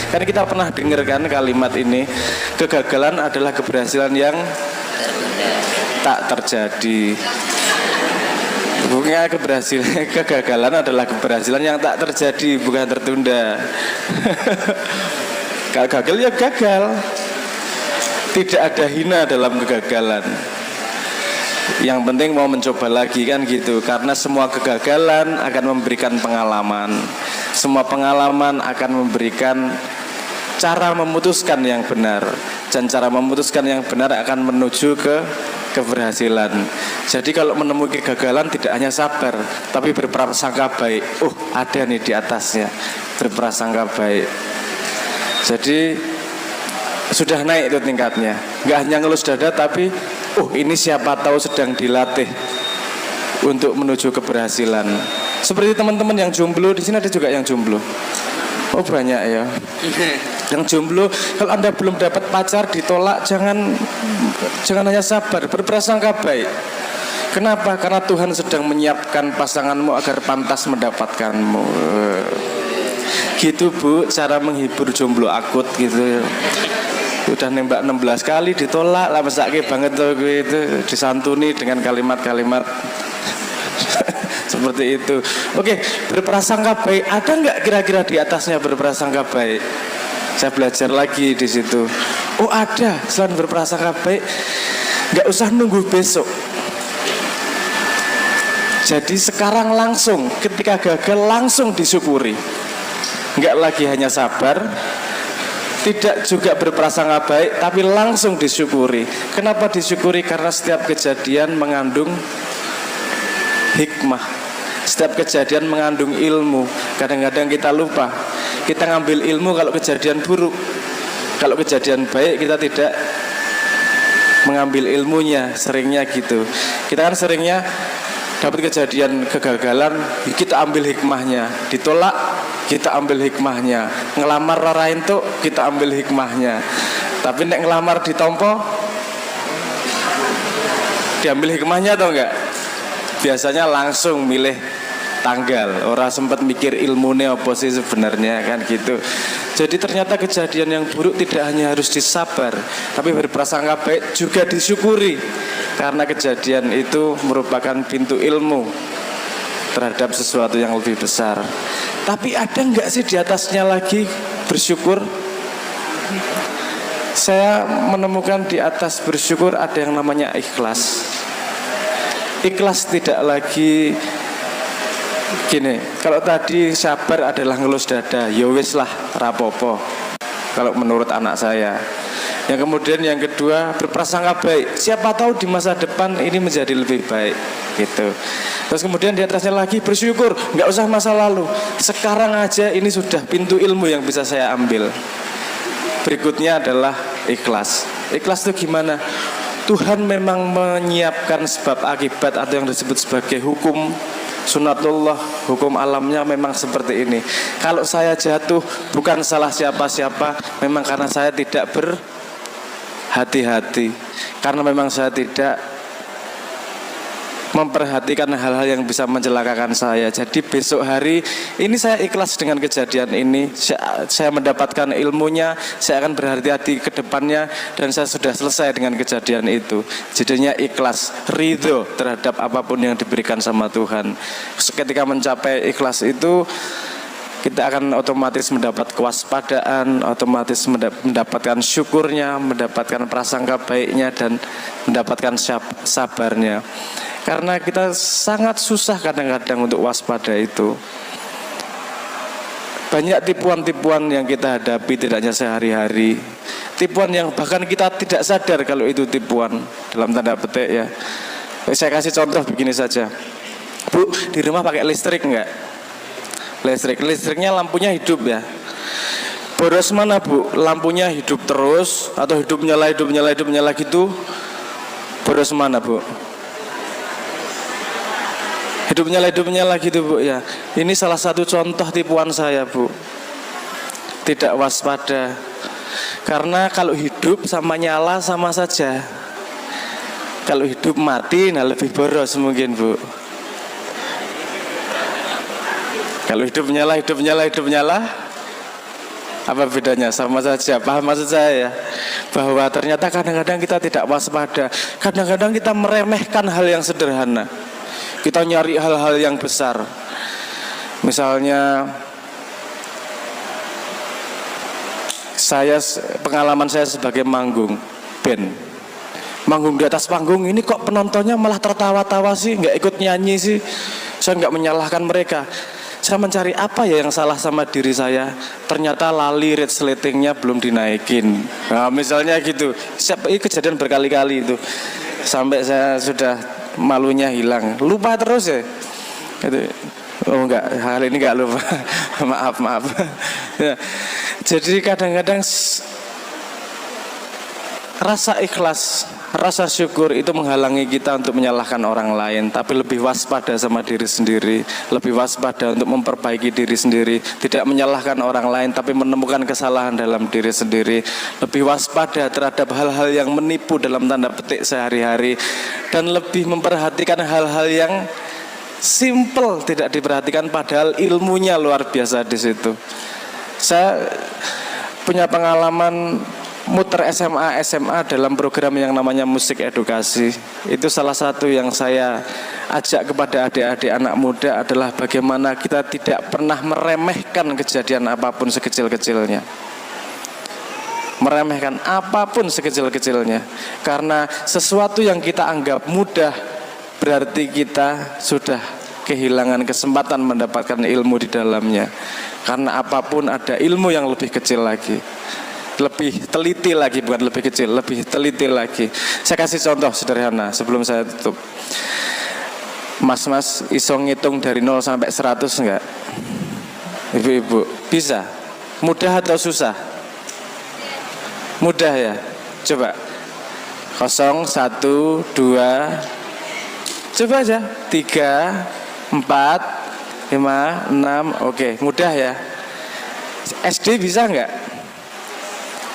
Kan kita pernah dengar kan kalimat ini, kegagalan adalah keberhasilan yang tak terjadi. Bukannya kegagalan adalah keberhasilan yang tak terjadi, bukan tertunda. Kalau gagal ya gagal. Tidak ada hina dalam kegagalan. Yang penting mau mencoba lagi kan gitu. Karena semua kegagalan akan memberikan pengalaman. Semua pengalaman akan memberikan cara memutuskan yang benar. Dan cara memutuskan yang benar akan menuju ke keberhasilan. Jadi kalau menemui kegagalan tidak hanya sabar, tapi berprasangka baik. Ada nih di atasnya, berprasangka baik. Jadi sudah naik itu tingkatnya. Nggak hanya ngelus dada, tapi ini siapa tahu sedang dilatih untuk menuju keberhasilan. Seperti teman-teman yang jomblo, di sini ada juga yang jomblo. Banyak ya. Yang jomblo, kalau Anda belum dapat pacar ditolak, jangan hanya sabar, berprasangka baik. Kenapa? Karena Tuhan sedang menyiapkan pasanganmu agar pantas mendapatkanmu. Gitu Bu, cara menghibur jomblo akut gitu. Udah nembak 16 kali ditolak lah, mesake banget tuh gitu, disantuni dengan kalimat-kalimat seperti itu. Oke, berprasangka baik. Ada nggak kira-kira di atasnya berprasangka baik? Saya belajar lagi di situ. Ada. Selain berprasangka baik, nggak usah nunggu besok. Jadi sekarang langsung, ketika gagal langsung disyukuri. Nggak lagi hanya sabar, tidak juga berprasangka baik, tapi langsung disyukuri. Kenapa disyukuri? Karena setiap kejadian mengandung hikmah. Setiap kejadian mengandung ilmu. Kadang-kadang kita lupa. Kita ngambil ilmu kalau kejadian buruk. Kalau kejadian baik kita tidak mengambil ilmunya. Seringnya gitu. Kita kan seringnya dapat kejadian kegagalan, kita ambil hikmahnya. Ditolak, kita ambil hikmahnya. Ngelamar rarain tuh, kita ambil hikmahnya. Tapi nek ngelamar ditompo, diambil hikmahnya atau enggak? Biasanya langsung milih tanggal. Orang sempat mikir ilmunya apa sih sebenarnya kan gitu. Jadi ternyata kejadian yang buruk tidak hanya harus disabar, tapi berprasangka baik juga disyukuri. Karena kejadian itu merupakan pintu ilmu terhadap sesuatu yang lebih besar. Tapi ada enggak sih di atasnya lagi bersyukur? Saya menemukan di atas bersyukur ada yang namanya ikhlas. Ikhlas tidak lagi gini, kalau tadi sabar adalah ngelus dada, ya wis lah rapopo kalau menurut anak saya. Yang kemudian yang kedua berprasangka baik, siapa tahu di masa depan ini menjadi lebih baik gitu. Terus kemudian di atasnya lagi bersyukur, nggak usah masa lalu, sekarang aja ini sudah pintu ilmu yang bisa saya ambil. Berikutnya adalah ikhlas. Ikhlas itu gimana? Tuhan memang menyiapkan sebab akibat atau yang disebut sebagai hukum sunatullah, hukum alamnya memang seperti ini. Kalau saya jatuh bukan salah siapa-siapa, memang karena saya tidak berhati-hati, karena memang saya tidak memperhatikan hal-hal yang bisa mencelakakan saya. Jadi besok hari ini saya ikhlas dengan kejadian ini. Saya mendapatkan ilmunya, saya akan berhati-hati ke depannya, dan saya sudah selesai dengan kejadian itu. Jadinya ikhlas, ridho terhadap apapun yang diberikan sama Tuhan. Ketika mencapai ikhlas itu, kita akan otomatis mendapat kewaspadaan, otomatis mendapatkan syukurnya, mendapatkan prasangka baiknya, dan mendapatkan sabarnya. Karena kita sangat susah kadang-kadang untuk waspada itu. Banyak tipuan-tipuan yang kita hadapi tidak hanya sehari-hari. Tipuan yang bahkan kita tidak sadar kalau itu tipuan, dalam tanda petik ya. Saya kasih contoh begini saja. Bu, di rumah pakai listrik enggak? Listriknya lampunya hidup ya. Boros mana Bu? Lampunya hidup terus atau hidup nyala gitu? Boros mana Bu? Hidup nyala gitu Bu ya. Ini salah satu contoh tipuan saya Bu. Tidak waspada. Karena kalau hidup sama nyala sama saja. Kalau hidup mati, nah lebih boros mungkin Bu. Kalau hidup nyala Apa bedanya? Sama saja. Paham maksud saya ya? Bahwa ternyata kadang-kadang kita tidak waspada. Kadang-kadang kita meremehkan hal yang sederhana. Kita nyari hal-hal yang besar. Misalnya pengalaman saya sebagai manggung band. Manggung di atas panggung ini kok penontonnya malah tertawa-tawa sih, nggak ikut nyanyi sih. Saya nggak menyalahkan mereka. Saya mencari apa ya yang salah sama diri saya. Ternyata lali resletingnya belum dinaikin. Nah, misalnya gitu. Ini kejadian berkali-kali itu. Sampai saya sudah malunya hilang. Lupa terus ya. Itu. Oh enggak, hal ini enggak lupa. maaf. Ya. Jadi kadang-kadang rasa ikhlas, rasa syukur itu menghalangi kita untuk menyalahkan orang lain, tapi lebih waspada sama diri sendiri, lebih waspada untuk memperbaiki diri sendiri, tidak menyalahkan orang lain tapi menemukan kesalahan dalam diri sendiri, lebih waspada terhadap hal-hal yang menipu dalam tanda petik sehari-hari, dan lebih memperhatikan hal-hal yang simple tidak diperhatikan padahal ilmunya luar biasa di situ. Saya punya pengalaman muter SMA dalam program yang namanya musik edukasi. Itu salah satu yang saya ajak kepada adik-adik anak muda adalah bagaimana kita tidak pernah meremehkan kejadian apapun sekecil-kecilnya. Meremehkan apapun sekecil-kecilnya. Karena sesuatu yang kita anggap mudah berarti kita sudah kehilangan kesempatan mendapatkan ilmu di dalamnya. Karena apapun ada ilmu yang lebih kecil lagi, lebih teliti lagi, bukan lebih kecil, lebih teliti lagi. Saya kasih contoh sederhana sebelum saya tutup. Mas-mas iso ngitung dari 0 sampai 100 enggak? Ibu-ibu, bisa? Mudah atau susah? Mudah ya? Coba 0, 1, 2, coba aja 3, 4, 5, 6. Oke, mudah ya? SD bisa enggak?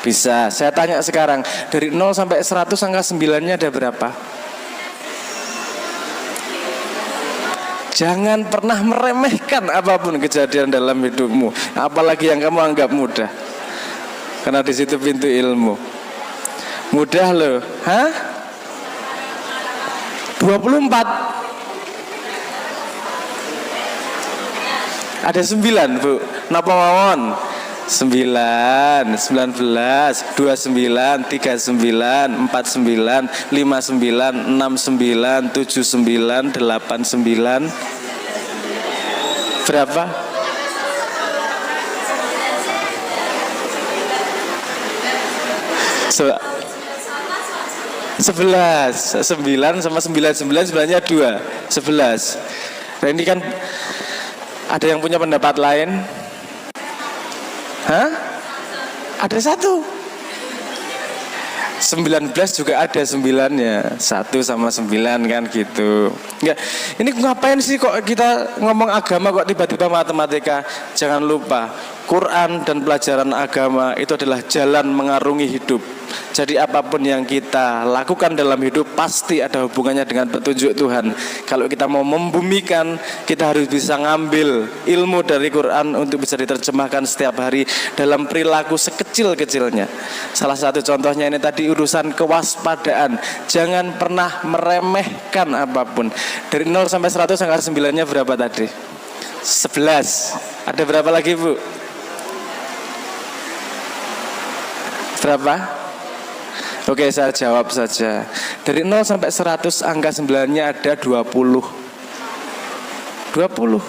Bisa. Saya tanya sekarang, dari 0 sampai 100 angka 9-nya ada berapa? Jangan pernah meremehkan apapun kejadian dalam hidupmu, apalagi yang kamu anggap mudah. Karena di situ pintu ilmu. Mudah loh. Hah? 24. Ada 9, Bu. Napa mawon? 9, 19, 29, 39, 49, 59, 69, 79, 89. Berapa? So, 11, 9 sama 99 sebenarnya 2, 11. Nah ini kan ada yang punya pendapat lain? Hah? Ada 1. 19 juga ada 9-nya. 1 sama 9 kan gitu. Enggak, ini ngapain sih kok kita ngomong agama kok tiba-tiba matematika? Jangan lupa, Quran dan pelajaran agama itu adalah jalan mengarungi hidup. Jadi apapun yang kita lakukan dalam hidup pasti ada hubungannya dengan petunjuk Tuhan. Kalau kita mau membumikan, kita harus bisa ngambil ilmu dari Quran untuk bisa diterjemahkan setiap hari dalam perilaku sekecil-kecilnya. Salah satu contohnya ini tadi urusan kewaspadaan. Jangan pernah meremehkan apapun. Dari 0 sampai 100 angka 9-nya berapa tadi? 11. Ada berapa lagi, Bu? Berapa? Oke, saya jawab saja. Dari 0 sampai 100 angka 9-nya ada 20. 20.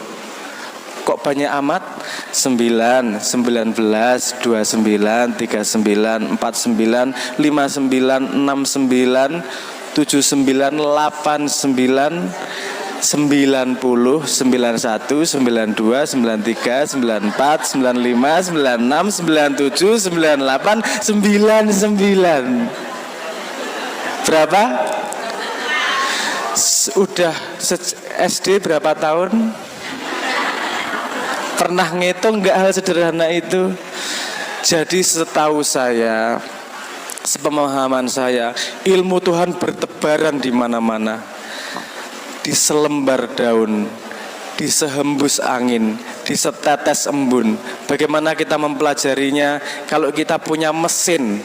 Kok banyak amat? 9, 19, 29, 39, 49, 59, 69, 79, 89, 90, 91, 92, 93, 94, 95, 96, 97, 98, 99. Berapa? Udah SD berapa tahun? Pernah ngitung nggak hal sederhana itu? Jadi setahu saya, sepemahaman saya, ilmu Tuhan bertebaran di mana-mana. Di selembar daun, di sehembus angin, di setetes embun. Bagaimana kita mempelajarinya kalau kita punya mesin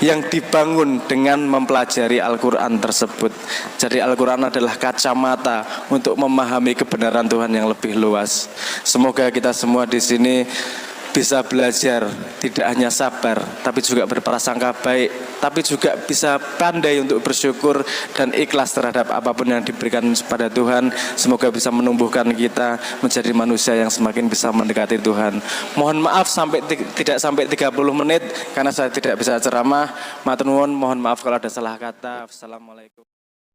yang dibangun dengan mempelajari Al-Quran tersebut. Jadi Al-Quran adalah kacamata untuk memahami kebenaran Tuhan yang lebih luas. Semoga kita semua di sini bisa belajar tidak hanya sabar, tapi juga berprasangka baik, tapi juga bisa pandai untuk bersyukur dan ikhlas terhadap apapun yang diberikan kepada Tuhan. Semoga bisa menumbuhkan kita menjadi manusia yang semakin bisa mendekati Tuhan. Mohon maaf tidak sampai 30 menit karena saya tidak bisa ceramah. Matur nuwun, mohon maaf kalau ada salah kata. Assalamualaikum.